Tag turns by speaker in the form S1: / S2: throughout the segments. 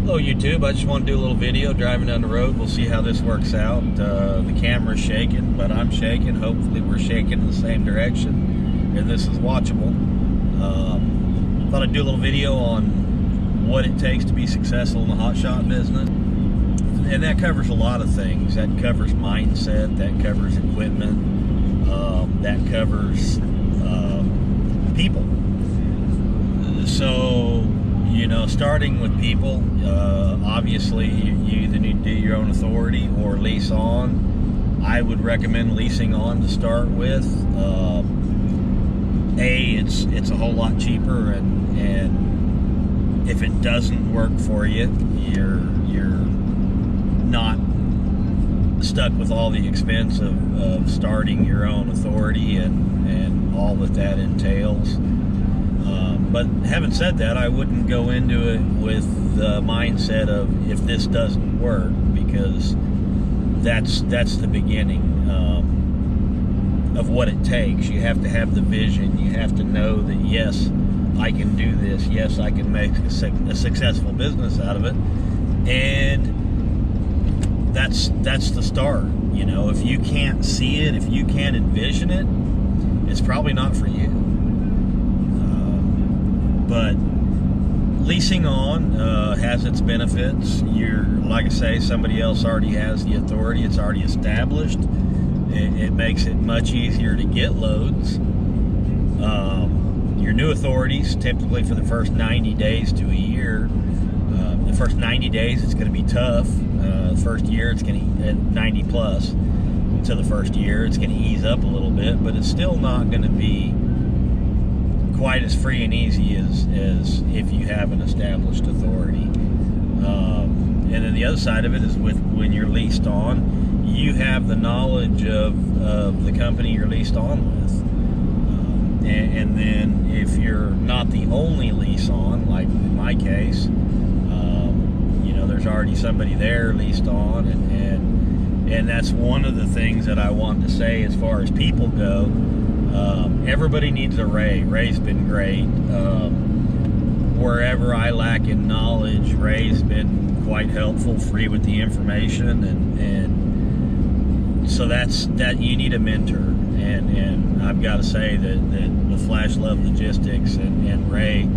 S1: Hello YouTube, I just want to do a little video driving down the road. We'll see how this works out. The camera's shaking, but I'm shaking. Hopefully we're shaking in the same direction and this is watchable. Thought I'd do a little video on what it takes to be successful in the hotshot business. And that covers a lot of things. That covers mindset, that covers equipment, that covers people. So, you know, starting with people, obviously you either need to do your own authority or lease on. I would recommend leasing on to start with. It's a whole lot cheaper, and if it doesn't work for you, you're not stuck with all the expense of starting your own authority and all that entails. But having said that, I wouldn't go into it with the mindset of if this doesn't work, because that's the beginning of what it takes. You have to have the vision. You have to know that, yes, I can do this. Yes, I can make a successful business out of it. And that's the start. You know, if you can't see it, if you can't envision it, it's probably not for you. But leasing on has its benefits. Like I say, somebody else already has the authority. It's already established. It makes it much easier to get loads. Your new authorities, typically for the first 90 days to a year. The first 90 days, it's going to be tough. The first year, it's going to 90 plus. To the first year, it's going to ease up a little bit, but it's still not going to be quite as free and easy as if you have an established authority. And then the other side of it is when you're leased on, you have the knowledge of the company you're leased on with. And then if you're not the only lease on, like in my case, you know, there's already somebody there leased on, and that's one of the things that I want to say as far as people go. Everybody needs a Ray. Ray's been great. Wherever I lack in knowledge, Ray's been quite helpful, free with the information, and so that you need a mentor. And I've got to say that the Flash Love Logistics and Ray,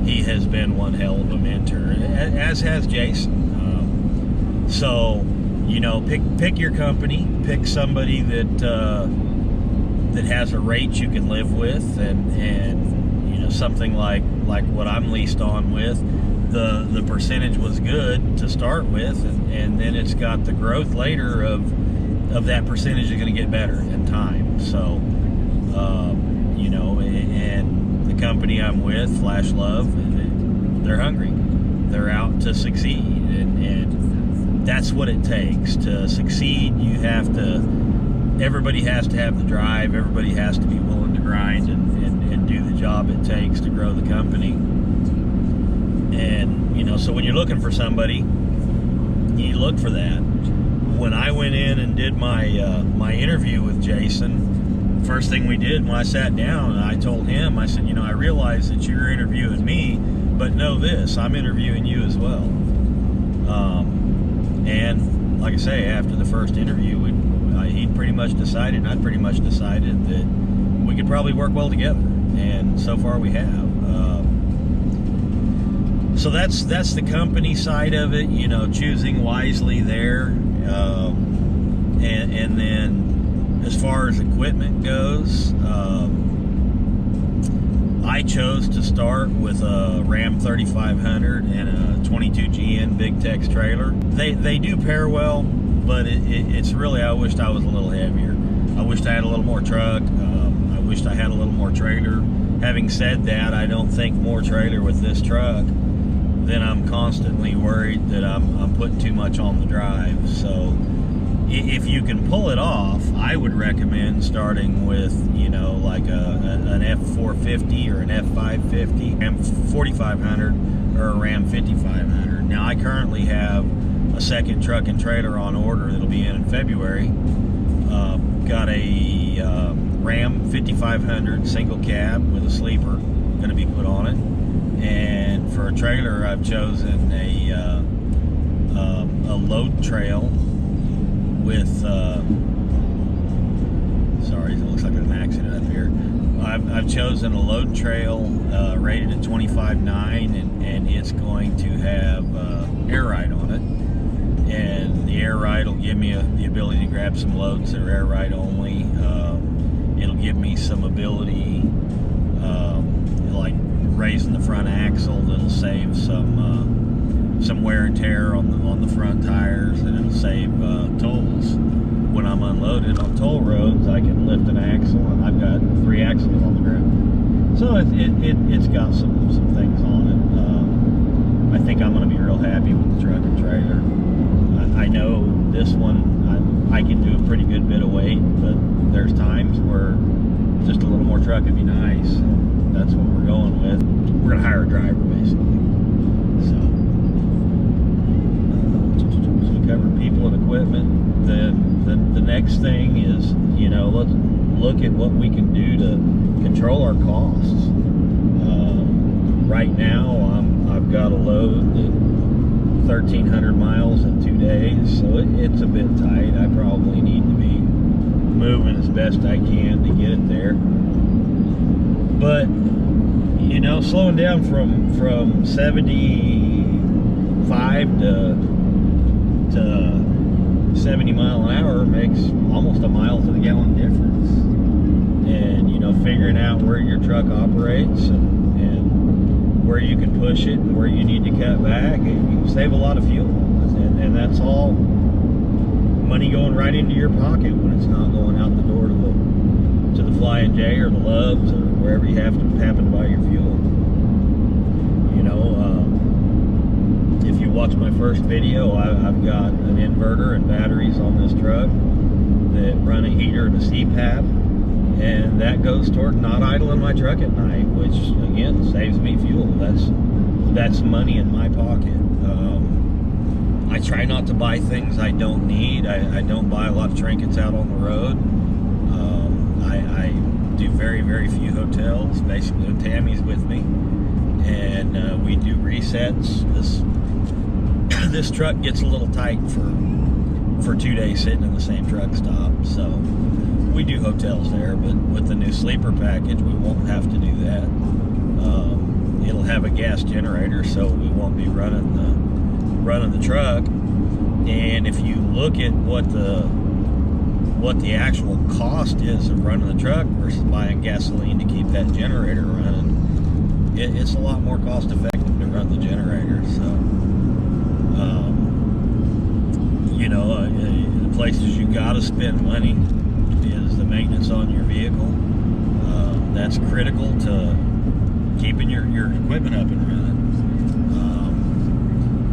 S1: he has been one hell of a mentor, as has Jason. So, you know, pick your company, pick somebody that has a rate you can live with, and you know, something like what I'm leased on with. The percentage was good to start with, and then it's got the growth later of that percentage is going to get better in time. So you know, and the company I'm with, Flash Love, they're hungry. They're out to succeed, and that's what it takes to succeed. Everybody has to have the drive. Everybody has to be willing to grind and do the job it takes to grow the company. And, you know, so when you're looking for somebody, you look for that. When I went in and did my interview with Jason, first thing we did when I sat down, I told him, I said, you know, I realize that you're interviewing me, but know this, I'm interviewing you as well. And like I say, after the first interview, he'd pretty much decided, and I'd pretty much decided that we could probably work well together, and so far we have. So that's the company side of it, you know, choosing wisely there. And then as far as equipment goes, I chose to start with a Ram 3500 and a 22GN Big Tex trailer. They do pair well, but it's really, I wished I was a little heavier. I wished I had a little more truck. I wished I had a little more trailer. Having said that, I don't think more trailer with this truck. Then I'm constantly worried that I'm putting too much on the drive. So if you can pull it off, I would recommend starting with, you know, like an F450 or an F550, Ram 4500 or a Ram 5500. Now I currently have a second truck and trailer on order that'll be in February. Got a Ram 5500 single cab with a sleeper going to be put on it, and for a trailer I've chosen a trail with, sorry, it looks like there's an accident up here. I've chosen a load trail rated at 25.9, and it's going to have air ride on it. And the air ride will give me the ability to grab some loads that are air ride only. It'll give me some ability, like raising the front axle, that'll save some wear and tear on the front tires, and it'll save tolls. When I'm unloaded on toll roads, I can lift an axle, and I've got 3 axles on the ground. So it's got some things on it. I think I'm going to be real happy with the truck and trailer. I know this one, I can do a pretty good bit of weight, but there's times where just a little more truck would be nice. That's what we're going with. We're going to hire a driver, basically. So we covered people and equipment. The next thing is, you know, let's look at what we can do to control our costs. Right now, I've got a load that 1,300 miles in 2 days, so it's a bit tight. I probably need to be moving as best I can to get it there. But, you know, slowing down from 75 to 70 mile an hour makes almost a mile to the gallon difference. And, you know, figuring out where your truck operates and where you can push it and where you need to cut back, you can save a lot of fuel. And that's all money going right into your pocket when it's not going out the door to the Flying J or the Loves or wherever you happen to buy your fuel. You know, if you watch my first video, I've got an inverter and batteries on this truck that run a heater and a CPAP, and that goes toward not idling my truck at night, which again saves me fuel. That's money in my pocket. I try not to buy things I don't need. I don't buy a lot of trinkets out on the road. I do very, very few hotels, basically when Tammy's with me, and we do resets. This truck gets a little tight for 2 days sitting in the same truck stop, so we do hotels there. But with the new sleeper package, we won't have to do that. It'll have a gas generator, so we won't be running the truck. And if you look at what the actual cost is of running the truck versus buying gasoline to keep that generator running, it's a lot more cost effective to run the generator. So you know, the places you gotta spend money is the maintenance on your vehicle. That's critical to keeping your equipment up and running.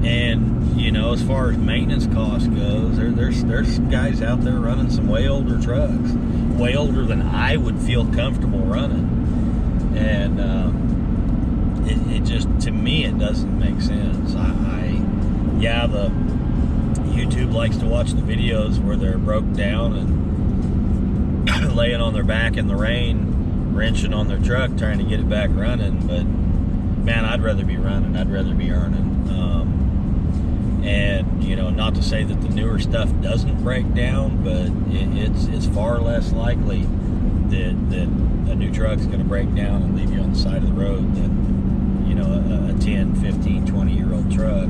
S1: And you know, as far as maintenance cost goes, there's guys out there running some way older trucks, way older than I would feel comfortable running, and it just, to me, it doesn't make sense. Yeah, the YouTube likes to watch the videos where they're broke down and laying on their back in the rain, wrenching on their truck, trying to get it back running. But man, I'd rather be running. I'd rather be earning. And you know, not to say that the newer stuff doesn't break down, but it's far less likely that a new truck's going to break down and leave you on the side of the road than, you know, a 10, 15, 20-year-old truck.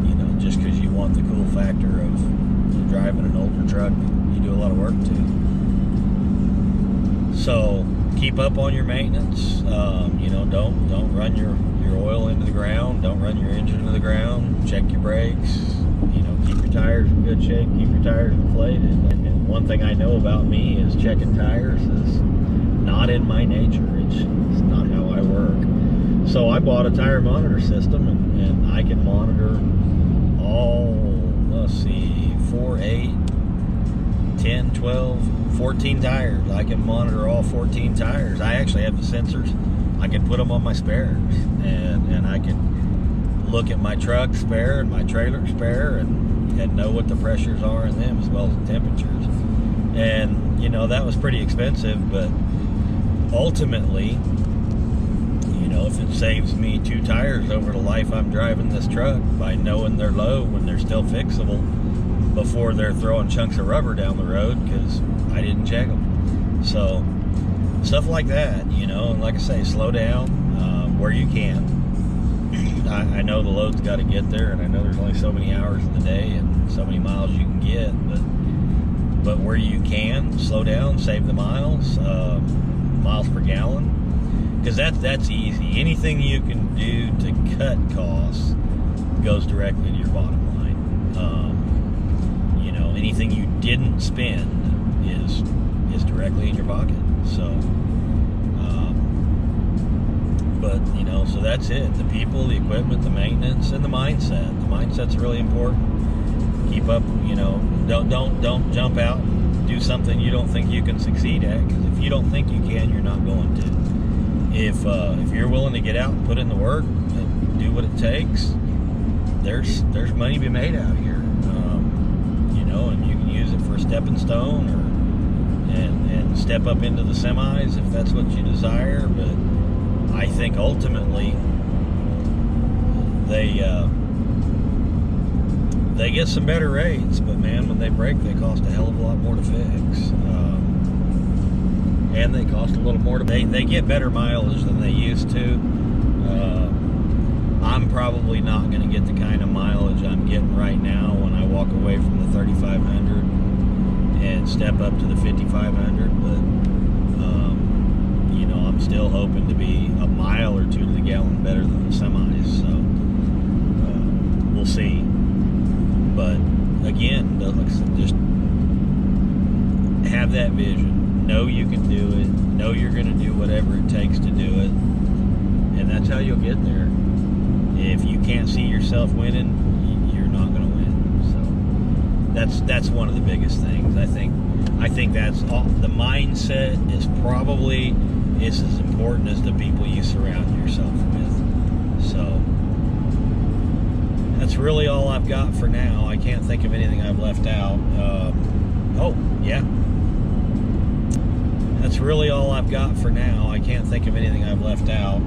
S1: You know, just because you want the cool factor of driving an older truck you do a lot of work to. So keep up on your maintenance. You know, don't run your oil into the ground. Don't run your engine into the ground. Check your brakes. You know, keep your tires in good shape. Keep your tires inflated. And one thing I know about me is checking tires is not in my nature. It's not how I work. So I bought a tire monitor system, and I can monitor all, let's see, 4, 8, 10, 12, 14 tires. I can monitor all 14 tires. I actually have the sensors. I can put them on my spares, and I can look at my truck spare and my trailer spare and know what the pressures are in them as well as the temperatures. And you know, that was pretty expensive, but ultimately, you know, if it saves me 2 tires over the life I'm driving this truck by knowing they're low when they're still fixable before they're throwing chunks of rubber down the road because I didn't check them. So stuff like that, and like I say, slow down where you can. I know the load's got to get there, and I know there's only so many hours in the day and so many miles you can get, but where you can, slow down, save the miles per gallon, because that's easy. Anything you can do to cut costs goes directly to your bottom line. Anything you didn't spend is directly in your pocket. So so that's it. The people, the equipment, the maintenance, and the mindset. The mindset's really important. Keep up, don't jump out and do something you don't think you can succeed at, because if you don't think you can, you're not going to. If you're willing to get out and put in the work and do what it takes, there's money to be made out here. And you can use it for a stepping stone and step up into the semis if that's what you desire. But I think ultimately they get some better rates, but man, when they break, they cost a hell of a lot more to fix, and they cost a little more to. They get better mileage than they used to. I'm probably not going to get the kind of mileage I'm getting right now when I walk away from the 3500 and step up to the 5500, but I'm still hoping to be a mile or two to the gallon better than the semis, so we'll see. But again, just have that vision. Know you can do it. Know you're going to do whatever it takes to do it, and that's how you'll get there. If you can't see yourself winning, you're not going to win. So that's one of the biggest things. I think that's all. The mindset is probably as important as the people you surround yourself with. So that's really all I've got for now. I can't think of anything I've left out. That's really all I've got for now. I can't think of anything I've left out.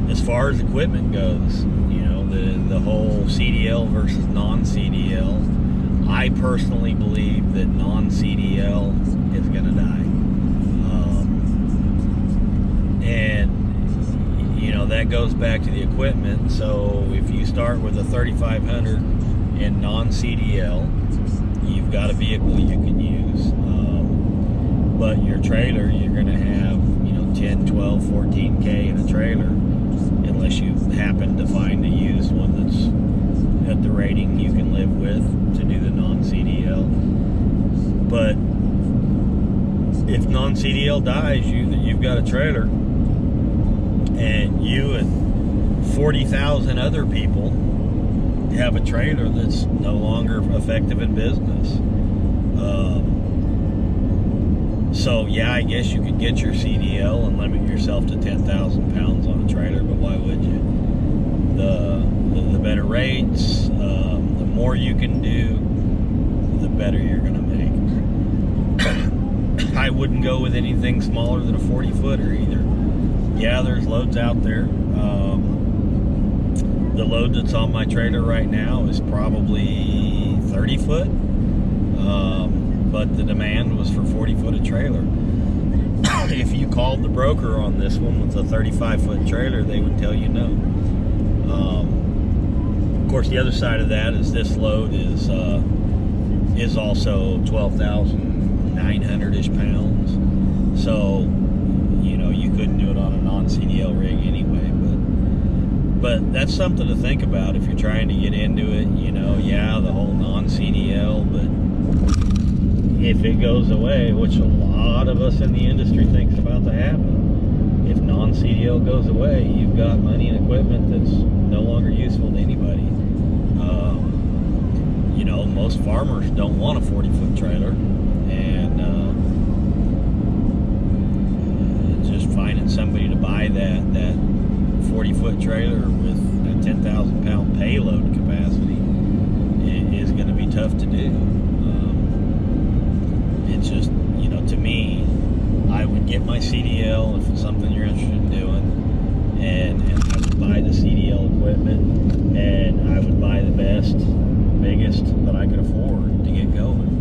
S1: As far as equipment goes, the whole CDL versus non-CDL, I personally believe that non-CDL is going to die. And that goes back to the equipment. So if you start with a 3500 in non-CDL, you've got a vehicle you can use. But your trailer, you're going to have 10, 12, 14K in a trailer, unless you happen to find a used one that's at the rating you can live with to do the non-CDL. But if non-CDL dies, you've got a trailer, and you and 40,000 other people have a trailer that's no longer effective in business. So yeah, I guess you could get your CDL and limit yourself to 10,000 pounds on a trailer, but why would you? The better rates, the more you can do, the better you're going to make. I wouldn't go with anything smaller than a 40-footer either. Yeah, there's loads out there. The load that's on my trailer right now is probably 30 foot. But the demand was for 40-foot a trailer. If you called the broker on this one with a 35-foot trailer, they would tell you no. Of course, the other side of that is this load is also 12,900-ish pounds. So, you couldn't do it on a non-CDL rig anyway. But that's something to think about if you're trying to get into it. The whole non-CDL, but if it goes away, which a lot of us in the industry thinks about to happen, if non-CDL goes away, you've got money and equipment that's no longer useful to anybody. Most farmers don't want a 40-foot trailer, and just finding somebody to buy that 40-foot trailer with a 10,000 pound payload capacity is going to be tough to do. It's just, to me, I would get get my CDL if it's something you're interested in doing, and I would buy the CDL equipment, and I would buy the best, biggest that I could afford to get going.